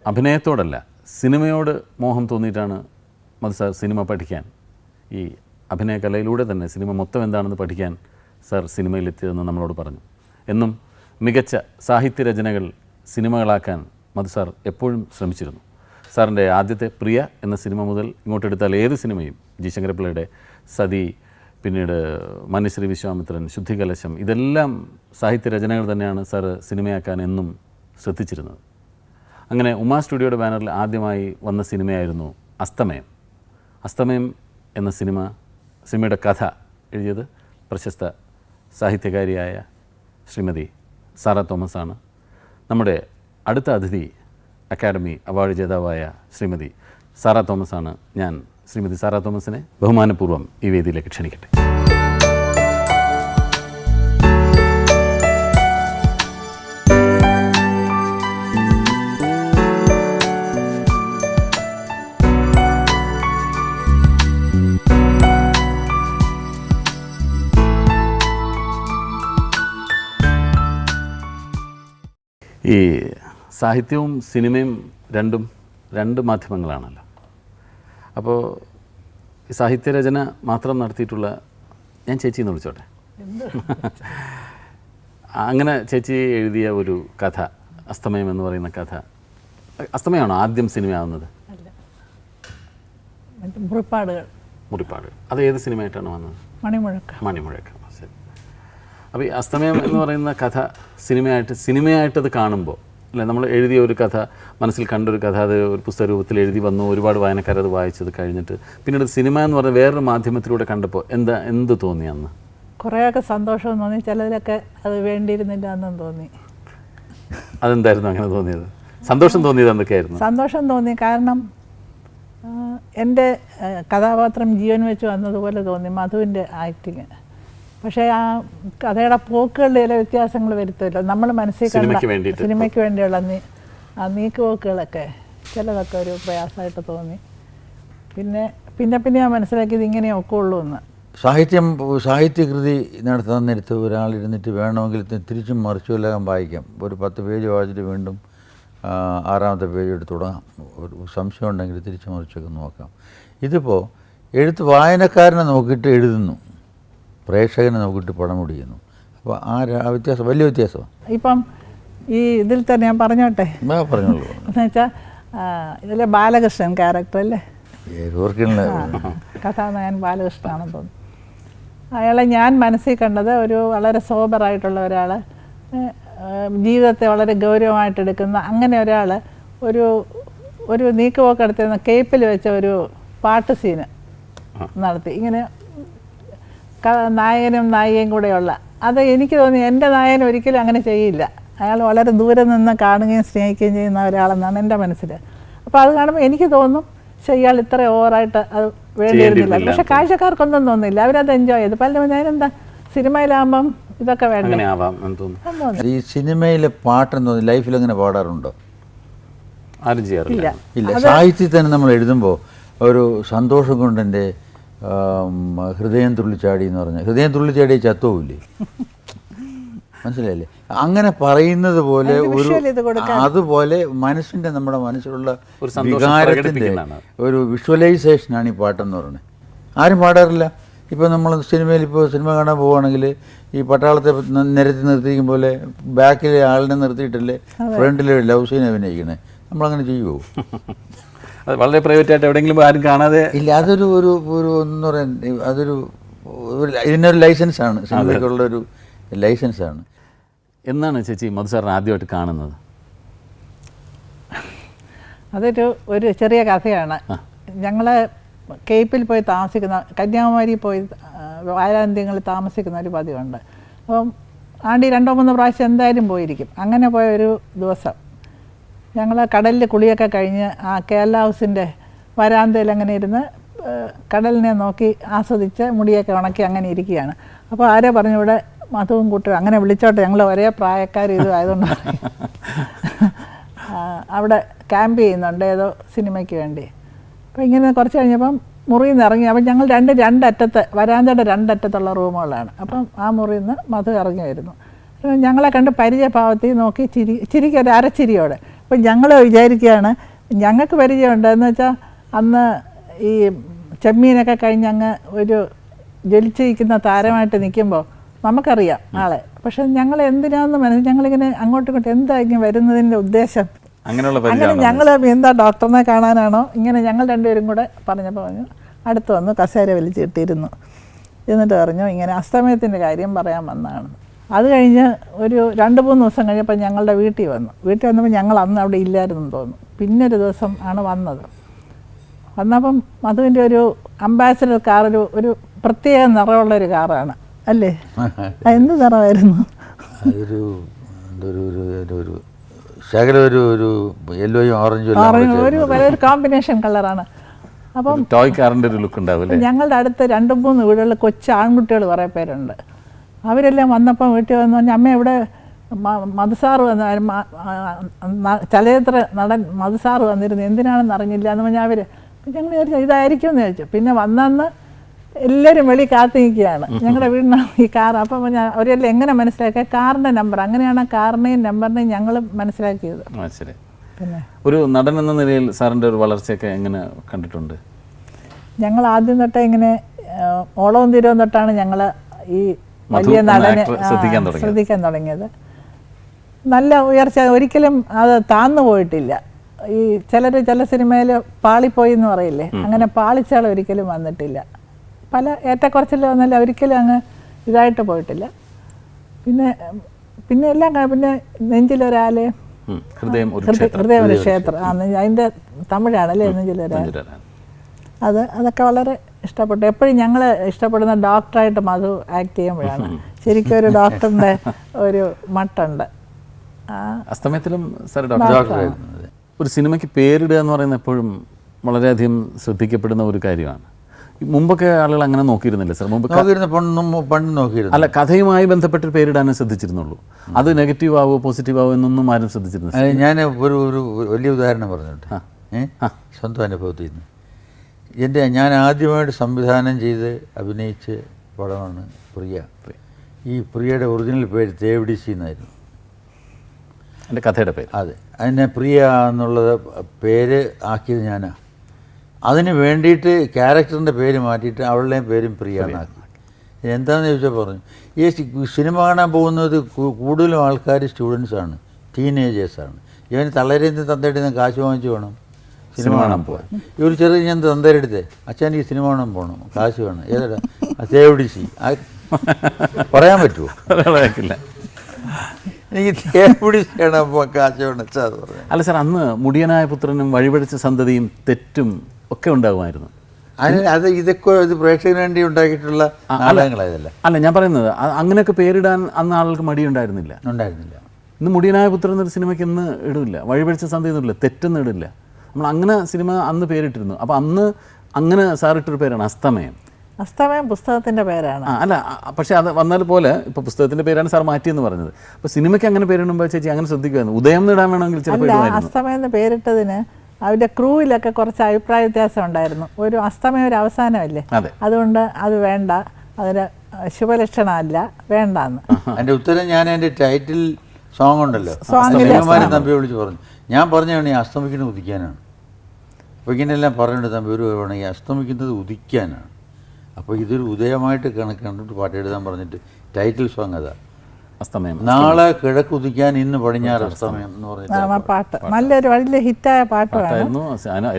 അഭിനയത്തോടല്ല സിനിമയോട് മോഹം തോന്നിയിട്ടാണ് മധു sir cinema പഠിക്കാൻ, ഈ അഭിനയ കലയിലൂടെ തന്നെ സിനിമ മൊത്തം എന്താണെന്ന് പഠിക്കാൻ സാർ സിനിമയിലെത്തിയതെന്ന് നമ്മളോട് പറഞ്ഞു. എന്നും മികച്ച സാഹിത്യരചനകൾ സിനിമകളാക്കാൻ മധു സാർ എപ്പോഴും ശ്രമിച്ചിരുന്നു. സാറിൻ്റെ ആദ്യത്തെ പ്രിയ എന്ന സിനിമ മുതൽ ഇങ്ങോട്ടെടുത്താൽ ഏത് സിനിമയും, ജി ശങ്കരപ്പിള്ളയുടെ സതി, പിന്നീട് മനുശ്രീ വിശ്വാമിത്രൻ, ശുദ്ധികലശം, ഇതെല്ലാം സാഹിത്യരചനകൾ തന്നെയാണ് സാർ സിനിമയാക്കാൻ എന്നും ശ്രദ്ധിച്ചിരുന്നത്. അങ്ങനെ ഉമാ സ്റ്റുഡിയോയുടെ ബാനറിൽ ആദ്യമായി വന്ന സിനിമയായിരുന്നു അസ്തമയം. അസ്തമയം എന്ന സിനിമയുടെ കഥ എഴുതിയത് പ്രശസ്ത സാഹിത്യകാരിയായ ശ്രീമതി സാറ തോമസാണ്. നമ്മുടെ അടുത്ത അതിഥി അക്കാഡമി അവാർഡ് ജേതാവായ ശ്രീമതി സാറ തോമസാണ്. ഞാൻ ശ്രീമതി സാറ തോമസിനെ ബഹുമാനപൂർവ്വം ഈ വേദിയിലേക്ക് ക്ഷണിക്കട്ടെ. ഈ സാഹിത്യവും സിനിമയും രണ്ട് മാധ്യമങ്ങളാണല്ലോ. അപ്പോൾ ഈ സാഹിത്യരചന മാത്രം നടത്തിയിട്ടുള്ള ഞാൻ ചേച്ചി എന്ന് വിളിച്ചോട്ടെ. അങ്ങനെ ചേച്ചി എഴുതിയ ഒരു കഥ അസ്തമയം എന്ന് പറയുന്ന കഥ, അസ്തമയമാണോ ആദ്യം സിനിമയാവുന്നത്? മുറിപ്പാട്. അത് ഏത് സിനിമയായിട്ടാണ് വന്നത്? മണിമുഴക്കം. ശരി. അപ്പോൾ ഈ അസ്തമയം എന്ന് പറയുന്ന കഥ സിനിമയായിട്ടത് കാണുമ്പോൾ അല്ലേ, നമ്മൾ എഴുതിയ ഒരു കഥ, മനസ്സിൽ കണ്ടൊരു കഥ, അത് ഒരു പുസ്തക രൂപത്തിൽ എഴുതി വന്നു, ഒരുപാട് വായനക്കാരത് വായിച്ചത് കഴിഞ്ഞിട്ട് പിന്നീട് സിനിമ എന്ന് പറഞ്ഞ വേറൊരു മാധ്യമത്തിലൂടെ കണ്ടപ്പോൾ എന്ത് തോന്നി അന്ന്? കുറേയൊക്കെ സന്തോഷം തോന്നി, ചിലതിലൊക്കെ അത് വേണ്ടിയിരുന്നില്ല എന്നും തോന്നി. അതെന്തായിരുന്നു അങ്ങനെ തോന്നിയത്? സന്തോഷം തോന്നിയത് എന്തൊക്കെയായിരുന്നു? സന്തോഷം തോന്നി കാരണം എൻ്റെ കഥാപാത്രം ജീവൻ വെച്ച് വന്നതുപോലെ തോന്നി മധുവിൻ്റെ ആക്ടിങ്. പക്ഷേ ആ കഥയുടെ പോക്കുകളിൽ ചില വ്യത്യാസങ്ങൾ വരുത്തുമല്ലോ, നമ്മൾ മനസ്സിൽ കണ്ട സിനിമയ്ക്ക് വേണ്ടിയുള്ള നീക്കുപോക്കുകളൊക്കെ ചിലതൊക്കെ ഒരു പ്രയാസമായിട്ട് തോന്നി. പിന്നെ ഞാൻ മനസ്സിലാക്കിയത് ഇങ്ങനെ ഒക്കെ ഉള്ളൂ എന്ന്. സാഹിത്യകൃതി നടത്താൻ നേരത്ത് ഒരാളിരുന്നിട്ട് വേണമെങ്കിൽ തിരിച്ചും മറിച്ചുമെല്ലാം വായിക്കാം. ഒരു 10 പേജ് വായിച്ചിട്ട് വീണ്ടും 6ാമത്തെ പേജ് എടുത്ത് തുടങ്ങാം. ഒരു സംശയം ഉണ്ടെങ്കിൽ തിരിച്ചു മറിച്ചൊക്കെ നോക്കാം. ഇതിപ്പോൾ വായനക്കാരനെ നോക്കിയിട്ട് എഴുതുന്നു, പ്രേക്ഷകനെ നോക്കിയിട്ട് പടം മുടിക്കുന്നു. അപ്പോൾ ആ വ്യത്യാസം വലിയ വ്യത്യാസമാണ്. ഇപ്പം ഈ ഇതിൽ തന്നെ ഞാൻ പറഞ്ഞോട്ടെ, പറഞ്ഞോളൂ. എന്ന് വെച്ചാൽ ഇതിലെ ബാലകൃഷ്ണൻ ക്യാരക്ടർ അല്ലേ, കഥാനായകൻ ബാലകൃഷ്ണനാണെന്ന് തോന്നുന്നു. അയാളെ ഞാൻ മനസ്സിൽ കണ്ടത് ഒരു വളരെ സോബറായിട്ടുള്ള ഒരാൾ, ജീവിതത്തെ വളരെ ഗൗരവമായിട്ടെടുക്കുന്ന അങ്ങനെ ഒരാൾ ഒരു നീക്കുപോക്ക് നടത്തുന്ന കേപ്പിൽ വെച്ച ഒരു പാട്ട് സീന് നടത്തി. ഇങ്ങനെ നായകനും നായികയും കൂടെയുള്ള അത് എനിക്ക് തോന്നി എൻ്റെ നായകൻ ഒരിക്കലും അങ്ങനെ ചെയ്യില്ല. അയാൾ വളരെ ദൂരെ നിന്ന് കാണുകയും സ്നേഹിക്കുകയും ചെയ്യുന്ന ഒരാളെന്നാണ് എൻ്റെ മനസ്സിൽ. അപ്പോൾ അത് കാണുമ്പോൾ എനിക്ക് തോന്നും ഇയാൾ ഇത്ര ഓവറായിട്ട് അത് വേണ്ടിയിരുന്നില്ല. പക്ഷെ കാഴ്ചക്കാർക്കൊന്നും തോന്നില്ല, അവരത് എൻജോയ് ചെയ്തു. പലരും ഞാനെന്താ സിനിമയിലാകുമ്പം ഇതൊക്കെ വേണ്ട. ഈ സിനിമയിലെ പാട്ടെന്ന് തോന്നി ലൈഫിൽ അങ്ങനെ പാടാറുണ്ടോ? ആരും ചെയ്യാറില്ല. ഇല്ല. സാഹിത്യത്തിൽ തന്നെ നമ്മൾ എഴുതുമ്പോൾ ഒരു സന്തോഷം കൊണ്ട് എൻ്റെ ഹൃദയം തുള്ളിച്ചാടി എന്ന് പറഞ്ഞാൽ ഹൃദയം തുള്ളിച്ചാടി ചത്തോവില്ലേ, മനസ്സിലായില്ലേ? അങ്ങനെ പറയുന്നത് പോലെ അതുപോലെ നമ്മുടെ മനസ്സിലുള്ള വികാരത്തിൻ്റെ ഒരു വിഷ്വലൈസേഷനാണ് ഈ പാട്ടെന്ന് പറയുന്നത്. ആരും പാടാറില്ല. ഇപ്പോൾ നമ്മൾ സിനിമ കാണാൻ പോവുകയാണെങ്കിൽ ഈ പട്ടാളത്തെ നിരത്തി നിർത്തിയിരിക്കും പോലെ ബാക്കിലെ ആളിനെ നിർത്തിയിട്ടല്ലേ ഫ്രണ്ടിലെ ലവ് സീൻ അഭിനയിക്കണേ. നമ്മളങ്ങനെ ചെയ്യുമോ? അത് വളരെ പ്രൈവറ്റായിട്ട് എവിടെയെങ്കിലും ആരും കാണാതെ ഇല്ല. അതൊരു എന്ന് പറയാൻ ഇതിനൊരു ലൈസൻസാണ്, സിനിമയ്ക്കുള്ളൊരു ലൈസൻസാണ്. എന്നാണ് ചേച്ചി മധു സാറിനെ ആദ്യമായിട്ട് കാണുന്നത്? ഒരു ചെറിയ കഥയാണ്. ഞങ്ങൾ കേപ്പിൽ പോയി താമസിക്കുന്ന, കന്യാകുമാരി പോയി വാരാന്ത്യങ്ങളിൽ താമസിക്കുന്ന ഒരു പതിവുണ്ട്. അപ്പം ആണ്ടി 2-3 പ്രാവശ്യം എന്തായാലും പോയിരിക്കും. അങ്ങനെ പോയ ഒരു ദിവസം ഞങ്ങൾ കടലിൽ കുളിയൊക്കെ കഴിഞ്ഞ് ആ കേരള ഹൗസിൻ്റെ വരാന്തയിൽ അങ്ങനെ ഇരുന്ന് കടലിനെ നോക്കി ആസ്വദിച്ച് മുടിയൊക്കെ ഉണക്കി അങ്ങനെ ഇരിക്കുകയാണ്. അപ്പോൾ ആരോ പറഞ്ഞു ഇവിടെ മധുവും കൂട്ടും അങ്ങനെ വിളിച്ചോട്ടെ, ഞങ്ങൾ ഒരേ പ്രായക്കാർ ഇതുമായതുകൊണ്ട് അവിടെ ക്യാമ്പ് ചെയ്യുന്നുണ്ട് ഏതോ സിനിമയ്ക്ക് വേണ്ടി. അപ്പോൾ ഇങ്ങനെ കുറച്ച് കഴിഞ്ഞപ്പം മുറിയിൽ നിന്ന് ഇറങ്ങി. അപ്പം ഞങ്ങൾ രണ്ടറ്റത്ത് വരാന്തയുടെ 2 അറ്റത്തുള്ള റൂമുകളാണ്. അപ്പം ആ മുറിയിൽ നിന്ന് മധു ഇറങ്ങി വരുന്നു. ഞങ്ങളെ കണ്ട് പരിചയഭാവത്തിൽ നോക്കി ചിരിക്കൊരു അരച്ചിരിയോടെ. അപ്പോൾ അപ്പം ഞങ്ങൾ വിചാരിക്കുകയാണ്, ഞങ്ങൾക്ക് പരിചയമുണ്ട് എന്ന് വെച്ചാൽ അന്ന് ഈ ചെമ്മീനൊക്കെ കഴിഞ്ഞ് അങ്ങ് ഒരു ജ്വലിച്ചിരിക്കുന്ന താരമായിട്ട് നിൽക്കുമ്പോൾ നമുക്കറിയാം ആളെ. പക്ഷെ ഞങ്ങൾ എന്തിനാന്ന് ഞങ്ങളിങ്ങനെ അങ്ങോട്ടും ഇങ്ങോട്ടും എന്തായിരിക്കും വരുന്നതിൻ്റെ ഉദ്ദേശം. അങ്ങനെ ഞങ്ങൾ എന്താ ഡോക്ടറിനെ കാണാനാണോ ഇങ്ങനെ ഞങ്ങൾ രണ്ടുപേരും കൂടെ പറഞ്ഞപ്പോൾ പറഞ്ഞു അടുത്ത് വന്നു കസേര വലിച്ചിട്ടിരുന്നു. എന്നിട്ട് പറഞ്ഞു ഇങ്ങനെ അസ്തമയത്തിൻ്റെ കാര്യം പറയാൻ വന്നതാണ്. അത് കഴിഞ്ഞ് ഒരു 2-3 ദിവസം കഴിഞ്ഞപ്പോൾ ഞങ്ങളുടെ വീട്ടിൽ വന്നപ്പോൾ ഞങ്ങൾ അന്ന് അവിടെ ഇല്ലായിരുന്നു തോന്നുന്നു. പിന്നൊരു ദിവസം ആണ് വന്നപ്പം മധുവിൻ്റെ ഒരു അംബാസഡർ കാർ, ഒരു പ്രത്യേക നിറമുള്ളൊരു കാറാണ് അല്ലേ? എന്ത് നിറമായിരുന്നു? അതൊരു ഒരു ശകലം ഒരു യെല്ലോയും ഓറഞ്ചും ഒരു കോമ്പിനേഷൻ കളറാണ്. അപ്പം ടോയ് കാറിൻ്റെ ഒരു ലുക്ക് ഉണ്ടാവില്ലേ? ഞങ്ങളുടെ അടുത്ത് 2-3 വീടുകളിൽ കൊച്ചു ആൺകുട്ടികൾ കുറേ പേരുണ്ട്. അവരെല്ലാം വന്നപ്പം വീട്ടിൽ വന്ന് പറഞ്ഞാൽ അമ്മ ഇവിടെ മധുസാറ് വന്ന് ചലച്ചിത്ര നടൻ മധുസാറ് വന്നിരുന്നു, എന്തിനാണെന്ന് അറിഞ്ഞില്ല എന്ന് പറഞ്ഞാൽ അവർ ഞങ്ങൾ വിചാരിച്ചു ഇതായിരിക്കും എന്ന് ചോദിച്ചു. പിന്നെ വന്നന്ന് എല്ലാവരും വെളി കാത്തു നിൽക്കുകയാണ് ഞങ്ങളുടെ വീടിനാണ് ഈ കാർ. അപ്പം ഞാൻ അവരെല്ലാം എങ്ങനെ മനസ്സിലാക്കിയ കാറിൻ്റെ നമ്പർ, അങ്ങനെയാണ് കാറിനെയും നമ്പറിനെയും ഞങ്ങൾ മനസ്സിലാക്കിയത്. ശരി. പിന്നെ ഒരു നടൻ എന്ന നിലയിൽ സാറിൻ്റെ ഒരു വളർച്ചയൊക്കെ എങ്ങനെ കണ്ടിട്ടുണ്ട്? ഞങ്ങൾ ആദ്യം തൊട്ടേ ഇങ്ങനെ ഓളവും തീരവും തൊട്ടാണ് ഞങ്ങൾ ഈ വലിയ നടനെ ശ്രദ്ധിക്കാൻ തുടങ്ങിയത്. നല്ല ഉയർച്ച, ഒരിക്കലും അത് താന്നു പോയിട്ടില്ല. ഈ ചില സിനിമയിൽ പാളിപ്പോയി എന്ന് പറയില്ലേ, അങ്ങനെ പാളിച്ചാൾ ഒരിക്കലും വന്നിട്ടില്ല. പല ഏറ്റക്കുറച്ചിൽ വന്നാലും ഒരിക്കലും അങ്ങ് ഇതായിട്ട് പോയിട്ടില്ല. പിന്നെ എല്ലാം പിന്നെ നെഞ്ചിലൊരാല്, ഹൃദയം ഒരു ക്ഷേത്രം, അതിൻ്റെ തമിഴാണല്ലേ നെഞ്ചിലൊരാൾ. അതൊക്കെ വളരെ ഇഷ്ടപ്പെട്ടു. എപ്പോഴും ഞങ്ങൾ ഇഷ്ടപ്പെടുന്ന ഡോക്ടറായിട്ട് മധു ആക്ട് ചെയ്യുമ്പോഴാണ്. ശരിക്കും ഒരു ഡോക്ടറിൻ്റെ ഒരു മട്ടുണ്ട്. അസ്തമയത്തിലും സാർ ഡോക്ടർ. ഒരു സിനിമയ്ക്ക് പേരിടുക എന്ന് പറയുന്നത് എപ്പോഴും വളരെയധികം ശ്രദ്ധിക്കപ്പെടുന്ന ഒരു കാര്യമാണ്. മുമ്പൊക്കെ ആളുകൾ അങ്ങനെ നോക്കിയിരുന്നില്ല സാർ? പണ്ട് നോക്കിയിരുന്നു. അല്ല, കഥയുമായി ബന്ധപ്പെട്ട് പേരിടാനേ ശ്രദ്ധിച്ചിരുന്നുള്ളൂ. അത് നെഗറ്റീവ് ആവോ പോസിറ്റീവ് ആവോ എന്നൊന്നും ആരും ശ്രദ്ധിച്ചിരുന്നില്ല. ഞാൻ ഒരു വലിയ ഉദാഹരണം പറഞ്ഞിട്ട് സ്വന്തം അനുഭവത്തിൽ നിന്ന് ഞാൻ ആദ്യമായിട്ട് സംവിധാനം ചെയ്ത് അഭിനയിച്ച പടമാണ് പ്രിയ. ഈ പ്രിയയുടെ ഒറിജിനൽ പേര് തേവിടിസി എന്നായിരുന്നു എൻ്റെ കഥയുടെ പേര്. അതെ, അതിനെ പ്രിയ എന്നുള്ളത് പേര് ആക്കിയത് ഞാനാണ്. അതിന് വേണ്ടിയിട്ട് ക്യാരക്ടറിൻ്റെ പേര് മാറ്റിയിട്ട് അവളുടെയും പേരും പ്രിയ എന്നാക്കി. എന്താണെന്ന് ചോദിച്ചാൽ പറഞ്ഞു, ഈ സിനിമ കാണാൻ പോകുന്നത് കൂടുതലും ആൾക്കാർ സ്റ്റുഡൻസാണ്, ടീനേജേഴ്സാണ്. ഇവന് തള്ളേരിന്ന് തന്തയുടെ കാശ് വാങ്ങിച്ച് വേണം സിനിമ കാണാൻ പോകാൻ. ഈ ഒരു ചെറിയ ഞാൻ തന്തരെടുത്തേ അച്ഛൻ ഈ സിനിമ കാണാൻ പോകണം, കാശ് വേണം, ഏതാ തേവിടിസി പറയാൻ പറ്റുമോ? എനിക്ക് തേവിടിസിയാണ് കാശ് വേണം അത് പറഞ്ഞു. അല്ല സാർ, അന്ന് മുടിയനായ പുത്രനും വഴിപഴിച്ച സന്തതിയും തെറ്റും ഒക്കെ ഉണ്ടാകുമായിരുന്നു. അത് ഇതൊക്കെ ഇത് പ്രേക്ഷകന് വേണ്ടി ഉണ്ടാക്കിയിട്ടുള്ള നാടകങ്ങളായതല്ല. അല്ല, ഞാൻ പറയുന്നത് അങ്ങനെയൊക്കെ പേരിടാൻ അന്ന് ആളുകൾക്ക് മടിയുണ്ടായിരുന്നില്ല. ഇന്ന് മുടിയനായ പുത്രൻ എന്നൊരു സിനിമയ്ക്ക് ഇന്ന് ഇടില്ല, വഴിപഴിച്ച സന്തതി എന്നില്ല, തെറ്റൊന്നും ഇടില്ല. നമ്മൾ അങ്ങനെ സിനിമ അന്ന് പേരിട്ടിരുന്നു. അപ്പോൾ അന്ന് അങ്ങനെ സാറിട്ടൊരു പേരാണ് അസ്തമയം. അസ്തമയം പുസ്തകത്തിൻ്റെ പേരാണ്. അല്ല, പക്ഷേ അത് വന്നാൽ പോലെ ഇപ്പോൾ പുസ്തകത്തിൻ്റെ പേരാണ് സാർ മാറ്റിയെന്ന് പറഞ്ഞത്. അപ്പോൾ സിനിമയ്ക്ക് അങ്ങനെ പേരിടുമ്പോൾ ചേച്ചി അങ്ങനെ ശ്രദ്ധിക്കുമായിരുന്നു. ഉദയം ഇടാൻ വേണമെങ്കിൽ ചിലപ്പോൾ അസ്തമയം എന്ന് പേരിട്ടതിന് അവരുടെ ക്രൂവിലൊക്കെ കുറച്ച് അഭിപ്രായ വ്യത്യാസം ഉണ്ടായിരുന്നു. ഒരു അസ്തമയം ഒരു അവസാനമല്ലേ, അതുകൊണ്ട് അത് വേണ്ട, അതിന് ശുഭലക്ഷണമല്ല, വേണ്ടെന്ന്. എൻ്റെ ഉത്തരം ഞാൻ എൻ്റെ ടൈറ്റിൽ സോങ് ഉണ്ടല്ലോ, തമ്പി വിളിച്ച് പറഞ്ഞു. ഞാൻ പറഞ്ഞാണ് ഈ അസ്തമിക്കുന്നത് ഉദിക്കാനാണ്. അപ്പോൾ ഇങ്ങനെയെല്ലാം പറഞ്ഞിട്ട് തമ്പി ഒരു വേണം, ഈ അസ്തമിക്കുന്നത് ഉദിക്കാനാണ്. അപ്പോൾ ഇതൊരു ഉദയമായിട്ട് കണക്കിട്ട് പാട്ട് എഴുതാൻ പറഞ്ഞിട്ട് ടൈറ്റിൽ സോങ് അതാ അസ്തമയം. നാളെ കിഴക്ക് ഉദിക്കാൻ ഇന്ന് പടിഞ്ഞാറ് അസ്തമയം എന്ന് പറഞ്ഞിട്ട് പാട്ട് നല്ലൊരു വലിയ ഹിറ്റായ പാട്ടായിരുന്നു.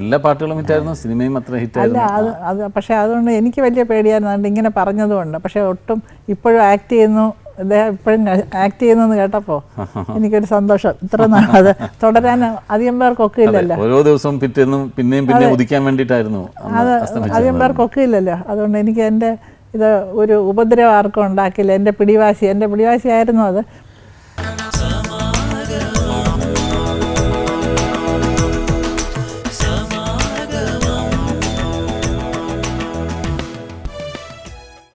എല്ലാ പാട്ടുകളും ഹിറ്റായിരുന്നു, സിനിമയും അത്ര ഹിറ്റായിരുന്നു. അത് പക്ഷേ അതുകൊണ്ട് എനിക്ക് വലിയ പേടിയായിരുന്നു ഇങ്ങനെ പറഞ്ഞതുകൊണ്ട്. പക്ഷേ ഒട്ടും ഇപ്പോഴും ആക്ട് ചെയ്യുന്നു, അദ്ദേഹം ഇപ്പോഴും ആക്ട് ചെയ്യുന്നെന്ന് കേട്ടപ്പോൾ എനിക്കൊരു സന്തോഷം. ഇത്ര അത് തുടരാൻ അധികം പേർക്കൊക്കെ ഇല്ലല്ലോ. ഓരോ ദിവസവും പിന്നെയും ഉദിക്കാൻ വേണ്ടിയിട്ടായിരുന്നു അത് അധികം പേർക്കൊക്കെ ഇല്ലല്ലോ. അതുകൊണ്ട് എനിക്ക് എൻ്റെ ഇത് ഒരു ഉപദ്രവം ആർക്കും ഉണ്ടാക്കില്ല. എൻ്റെ പിടിവാശിയായിരുന്നു അത്.